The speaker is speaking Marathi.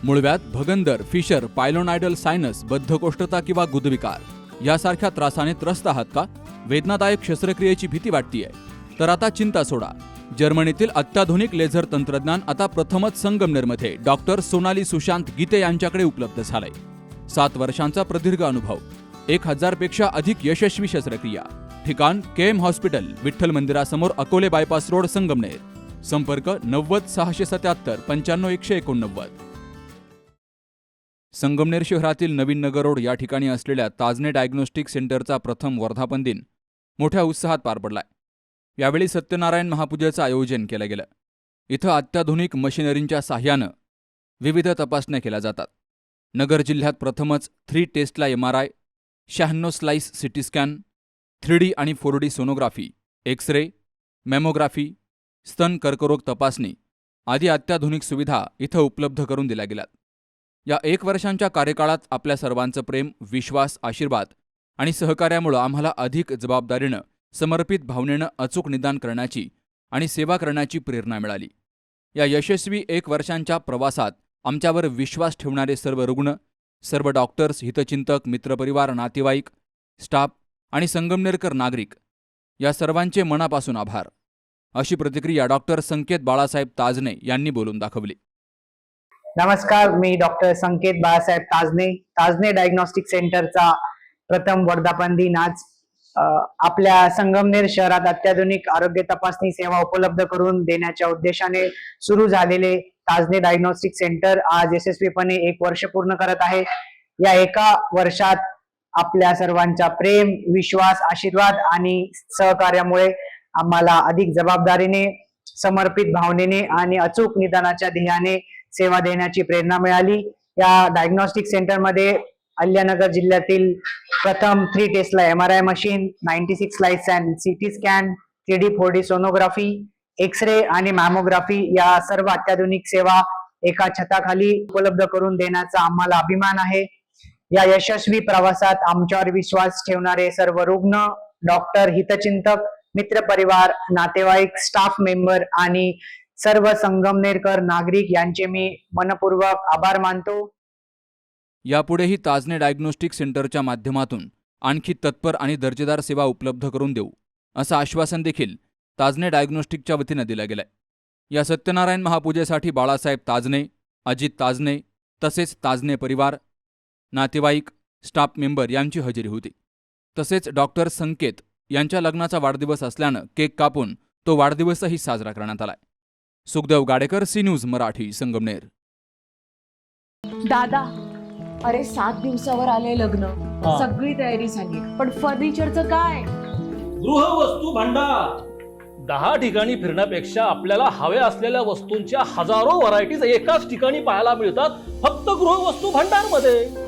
मूळव्याध, भगंदर, फिशर, पायलोनायडल सायनस, बद्धकोष्ठता किंवा गुदविकार यासारख्या त्रासाने त्रस्त आहात का? वेदनादायक शस्त्रक्रियेची भीती वाटतेय? तर आता चिंता सोडा. जर्मनीतील अत्याधुनिक लेझर तंत्रज्ञान आता प्रथमच संगमनेरमध्ये डॉक्टर सोनाली सुशांत गीते यांच्याकडे उपलब्ध झालंय. 7 वर्षांचा प्रदीर्घ अनुभव, 1000 पेक्षा अधिक यशस्वी शस्त्रक्रिया. ठिकाण केएम हॉस्पिटल, विठ्ठल मंदिरासमोर, अकोले बायपास रोड, संगमनेर. संपर्क 90 677 95 189. संगमनेर शहरातील नवीन नगर रोड या ठिकाणी असलेल्या ताजने डायग्नोस्टिक सेंटरचा प्रथम वर्धापन दिन मोठ्या उत्साहात पार पडलाय. यावेळी सत्यनारायण महापूजेचं आयोजन केलं गेलं. इथं अत्याधुनिक मशिनरींच्या साह्यानं विविध तपासण्या केल्या जातात. नगर जिल्ह्यात प्रथमच 3 टेस्टला MRI, 96 slice CT scan, 3D आणि 4D सोनोग्राफी, एक्स-रे, मॅमोग्राफी, स्तन कर्करोग तपासणी आदी अत्याधुनिक सुविधा इथं उपलब्ध करून दिल्या गेल्यात. या 1 वर्षांच्या कार्यकाळात आपल्या सर्वांचं प्रेम, विश्वास, आशीर्वाद आणि सहकार्यामुळे आम्हाला अधिक जबाबदारीनं, समर्पित भावनेनं अचूक निदान करण्याची आणि सेवा करण्याची प्रेरणा मिळाली. या यशस्वी 1 वर्षांच्या प्रवासात आमच्यावर विश्वास ठेवणारे सर्व रुग्ण, सर्व डॉक्टर्स, हितचिंतक, मित्रपरिवार, नातेवाईक, स्टाफ आणि संगमनेरकर नागरिक या सर्वांचे मनापासून आभार, अशी प्रतिक्रिया डॉक्टर संकेत बाळासाहेब ताजने यांनी बोलून दाखवली. नमस्कार, मी डॉक्टर संकेत बाळासाहेब ताजने, ताजने डायग्नोस्टिक सेंटरचा प्रथम वर्धापन दिन आज आपल्या संगमनेर शहरात अत्याधुनिक आरोग्य तपासणी सेवा उपलब्ध करून देण्याच्या उद्देशाने सुरू झालेले ताजने डायग्नोस्टिक सेंटर आज यशस्वीपणे 1 वर्ष पूर्ण करत आहे. या 1 वर्षात आपल्या सर्वांचा प्रेम, विश्वास, आशीर्वाद आणि सहकार्यामुळे आम्हाला अधिक जबाबदारीने, समर्पित भावनेने आणि अचूक निदानाच्या ध्येयाने सेवा देण्याची प्रेरणा मिळाली. या डायग्नोस्टिक सेंटरमध्ये अहिल्यानगर जिल्ह्यातील प्रथम 3 टेस्टला MRI machine, 96 slice and CT scan, 3D 4D sonography, x-ray आणि मॅमोग्राफी या सर्व अत्याधुनिक सेवा एका छताखाली उपलब्ध करून देण्याचा आम्हाला अभिमान आहे. या यशस्वी प्रवासात आमच्यावर विश्वास ठेवणारे सर्व रुग्ण, डॉक्टर, हितचिंतक, मित्रपरिवार, नातेवाईक, स्टाफ मेंबर आणि सर्व संगमनेरकर नागरिक यांचे मी मनपूर्वक आभार मानतो. यापुढेही ताजने डायग्नोस्टिक सेंटरच्या माध्यमातून आणखी तत्पर आणि दर्जेदार सेवा उपलब्ध करून देऊ, असं आश्वासन देखील ताजने डायग्नोस्टिकच्या वतीनं दिलं गेलंय. या सत्यनारायण महापूजेसाठी बाळासाहेब ताजने, अजित ताजने तसेच ताजने परिवार, नातेवाईक, स्टाफ मेंबर यांची हजेरी होती. तसेच डॉक्टर संकेत यांच्या लग्नाचा वाढदिवस असल्यानं केक कापून तो वाढदिवसही साजरा करण्यात आलाय. Sukhdev Gadekar, C news Marathi, Sangamner. दादा, अरे 7 दिवसावर आले लग्न, सगळी तयारी झाली, पण फर्निचरचं काय? गृहवस्तू भांडार 10 ठिकाणी फिरण्यापेक्षा आपल्याला हव्या असलेल्या वस्तूंच्या हजारो व्हरायटीज एकाच ठिकाणी पाहायला मिळतात, फक्त गृहवस्तू भांडार मध्ये.